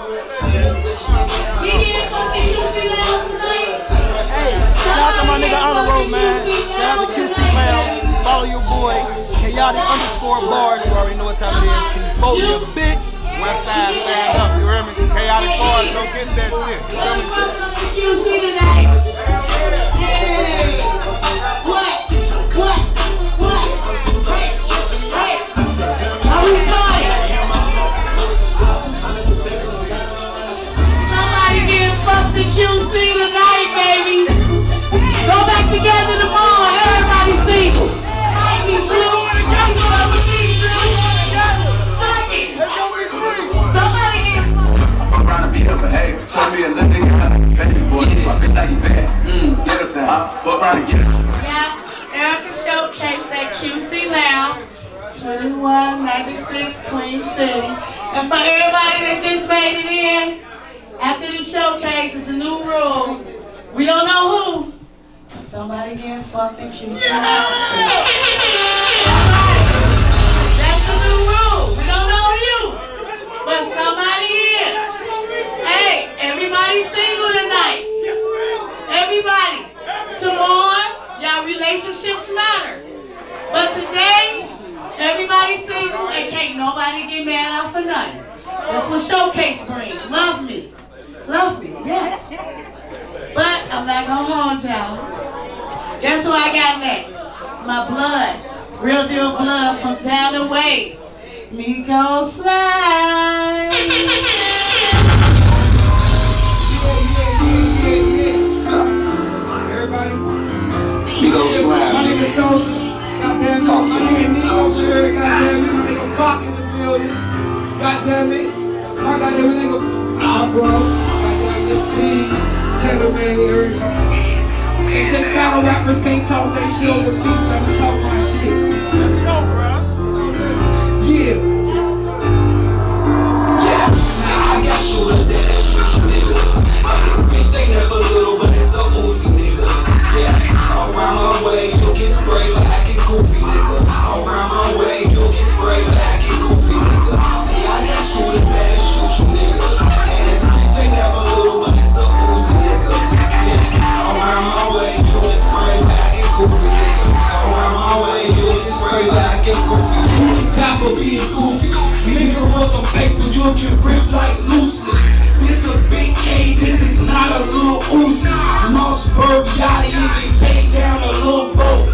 Shout out to my nigga Honor Road, man. Shout out to QC Lounge. Follow your boy, chaotic_bars. You already know what time it is. Vote your bitch. West side, stand up. You hear me? Chaotic bars, don't get that shit. You hear me? Are we tired? Somebody getting fucked in QC tonight, baby. Go back together tomorrow. Everybody single. Somebody get I'm trying to be her behavior. Show me a little nigga how to be baby boy. My bitch how you bad. Get up there. Fuck around and get her. Yeah, Erica Showcase at QC Lounge, 2196 Queen City. And for everybody that just made it in, after the showcase, it's a new rule. We don't know who, but somebody getting fucked in QC Lounge. That's the new rule. We don't know you, but somebody is. Hey, everybody's single tonight. Everybody. Tomorrow, y'all relationships matter. But today, everybody's single and can't nobody get mad off of nothing. That's what Showcase brings. Love me. Love me, yes. But I'm not gonna hold y'all. Guess who I got next? My blood. Real deal blood from down the way. Migo slide. Everybody, Migo slime, my nigga nigga. Social, goddamn it, Talk to my me, nigga talk Migo to here, me. goddamn it, my nigga Bach in the building, goddamn it, my goddamn it, nigga, my bro, goddamn it, me, Taylor May, everybody. They say battle rappers can't talk they shit over beats, I'ma talk my shit. Let's go, bro. Yeah. I got shooters that shoot you, nigga. And this bitch ain't never little, but it's a Uzi, nigga. Yeah, around my way, you get sprayed for acting goofy, nigga. Around my way, you get sprayed for acting goofy, nigga. See, I got shooters that shoot you, nigga. And this bitch ain't never little, but it's a Uzi, nigga. Yeah, around my way, you get sprayed for acting goofy, nigga. Around my way, you get sprayed for acting goofy, nigga. Cop for being goofy. Nigga run some paper, you'll get ripped like loosely. This a big K, this is not a little Uzi. Mossberg Yachty, you can take down a little boat.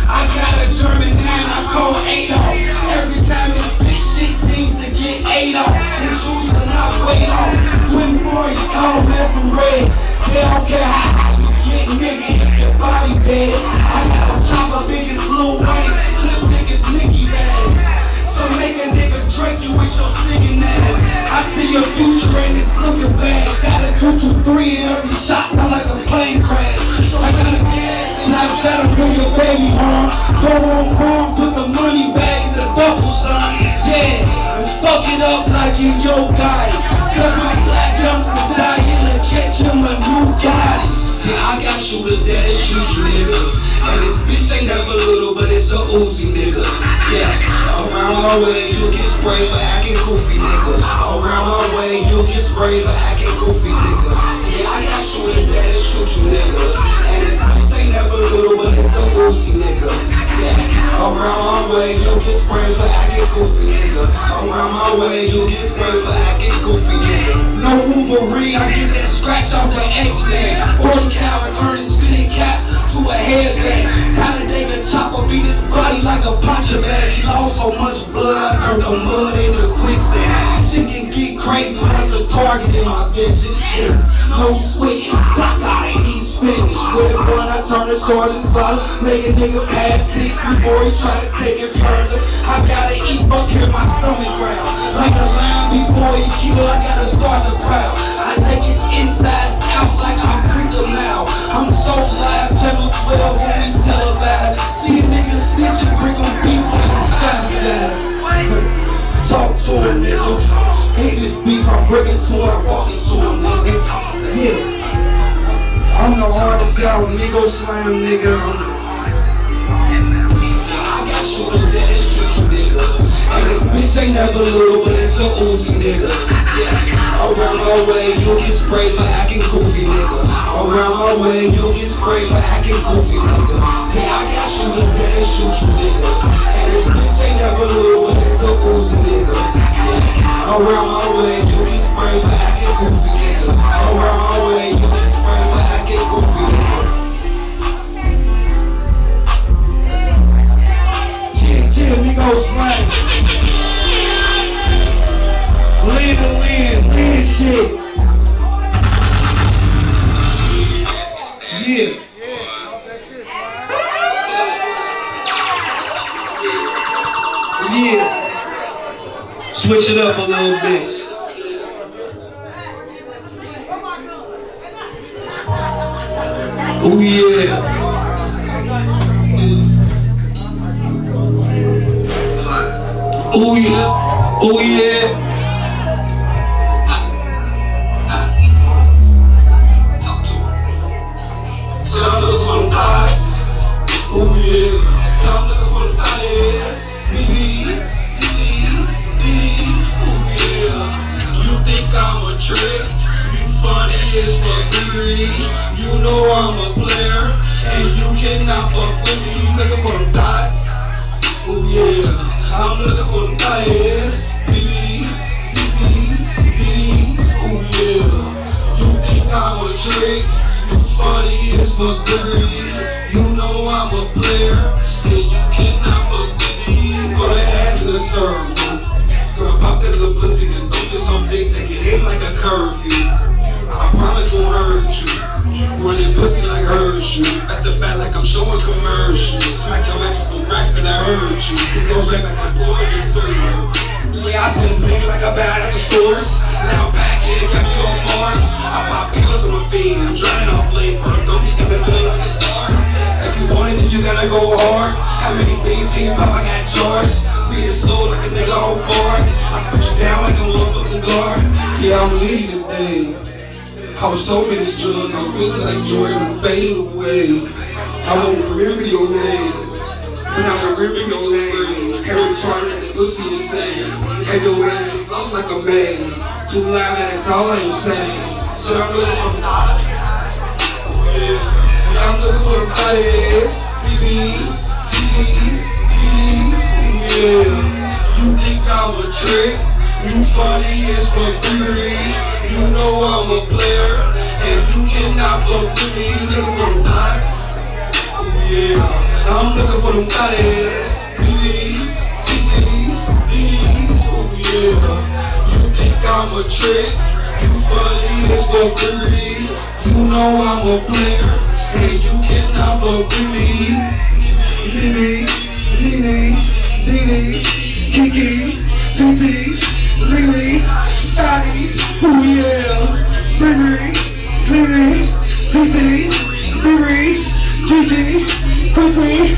I got a German 9, I call 8 off. Every time this big shit seems to get 8 off. It's usually not weight off. Twin Floyd, call man from red. They don't care how high you get, nigga, if your body dead. I got a chopper big as Lil Wayne, clip niggas Nicky's ass. So make a nigga drink you with your singing ass. I see your future and it's looking bad. Got a 223 and every shot sound like a plane crash. I got a gas and I gotta bring your baby home. Go on home, put the money back in the duffel, son. Yeah, and fuck it up like in your body. Cause my black youngsters die here to catch him a new body. I got shooters that'll shoot you, nigga. And this bitch ain't never little, but it's a Uzi, nigga. Yeah, around my way, you get sprayed for acting goofy, nigga. Around my way, you get sprayed for acting goofy, nigga. Yeah, I got shooters that'll shoot you, nigga. And this bitch ain't never little, but it's a Uzi, nigga. Yeah, around my way, you get sprayed for acting goofy, nigga. Around my way, you get sprayed for acting goofy, nigga. No Wolverine, I get that scratch off the X-Men. 40 cal and turn his spinning cap to a headband. Talladega chopper beat his body like a puncher bag. He lost so much blood, I turned the mud into quicksand. Shit can get crazy once a target in my vision. It's no sweating, block out and he's finished. With a gun, I turn the sergeant slaughter, make a nigga pass six before he try to take it further. I gotta eat, fuck hear my stomach ground. Like a lion before he kill, I gotta start the prowl. I take its insides out like I'm freaking out. I'm so live, channel 12 when we televised. See a nigga snitch and bring him beef when he's standardized. Talk to him, nigga. Hate this beef, I bring it to him, I walk it to him, nigga. Yeah. I'm the hardest out, Migo slam, nigga. I got shooters that'll shoot you, nigga. And this bitch ain't never little, but it's it's a Uzi, nigga. Yeah. Around my way, you'll get sprayed for acting goofy, nigga. Around my way, you'll get sprayed for acting goofy, nigga. Say I got shooters that'll shoot you, nigga. And this bitch ain't never little, but it's a Uzi, nigga. Yeah. Around my way, you'll get sprayed for acting goofy, nigga. Around my way, you'll get sprayed for acting goofy, nigga. Chill, Migo slang. Lean shit. Yeah. Yeah. Switch it up a little bit. Oh yeah. Oh yeah, oh yeah. So I'm looking for them thighs. Oh yeah. So I'm looking for them thighs. BBs, CCs, D's. Oh yeah. You think I'm a trick? You funny as fuck, baby. You know I'm a player, and you cannot fuck with me. Looking for them thighs. Oh yeah. I'm looking for them thighs, BBs, CCs, D's, oh yeah. You think I'm a trick, you funny as fuck, baby. You know I'm a player, and you cannot fuck with me. Put her ass in a circle, girl, pop that little pussy and throw this on dick, take it in like a curfew. I promise won't hurt you, running pussy like Hershey. At the back like I'm showing commercials. Smack your ass with them racks and I hurt you. It goes right back to boy and serve. Yeah, I send pain like a bad at the stores. Now pack it, got me on Mars. I pop pills on my feet, I'm drying off late. But don't be stepping feeling like a star. If you want it, then you gotta go hard. How many beans can you pop? I got jars. Beat it slow like a nigga on bars. I spit you down like a motherfucking guard. Yeah, I'm leading today. I was so many drugs, I'm feeling like Jordan, I'm fading away. I won't remember your name, but I'm remembering your name. Every time that the pussy is saying, have your ass just lost like a man. Too loud, man, that's all I'm saying. So I'm looking for them thighs. Oh yeah, I'm looking for them thighs. BBs, CCs, D's, oh yeah. You think I'm a trick? You funny as fuck, baby. You know I'm a player, and you cannot fuck with me. Looking for them thighs. Oh yeah, I'm looking for them thighs. BBs, CCs, D's. Oh yeah, you think I'm a trick? You funny as fuck, baby. You know I'm a player, and you cannot fuck with me. Dini, Kiki, TT, Lily, Daddies, oh yeah. Lily, CC, Lily, Gigi, Quickly,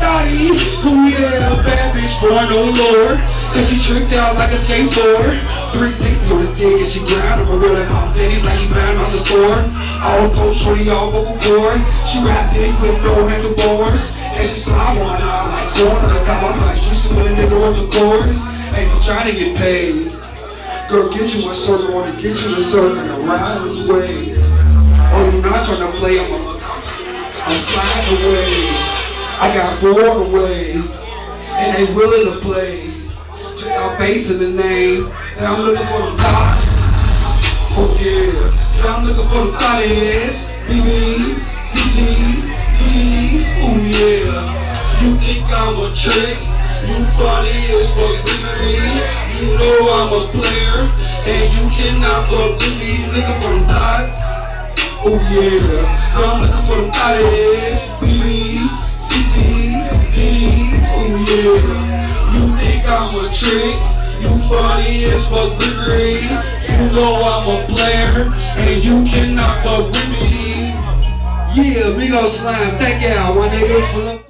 Daddies, oh yeah. Bad bitch for no lord, and she tricked out like a skateboard. 360 on this dick and she grind on my real and I'm saying like she bound on the store. All those shorty all vocal cord. She rap dick with no handlebars, and she slide one out like corn on the top. I'm like juicing with a nigga on the chorus, and you trying to get paid. Girl, get you a circle, wanna get you a circle around this way. Oh, you not trying to play, I'm sliding away. I got 4 away, and they willing to play. Just I'm facing the name, and I'm looking for them thighs. Oh yeah, so I'm looking for them thighs. BBs, CCs, D's, oh yeah. You think I'm a trick? You funny as fuck, baby. You know I'm a player, and you cannot fuck with me. Looking for them thighs. Oh yeah, so I'm looking for them thighs. BBs, CCs, D's, oh yeah. You think I'm a trick? You funny as fuck, baby. You know I'm a player, and you cannot fuck with me. Yeah, Migo Slime, thank y'all, my niggas.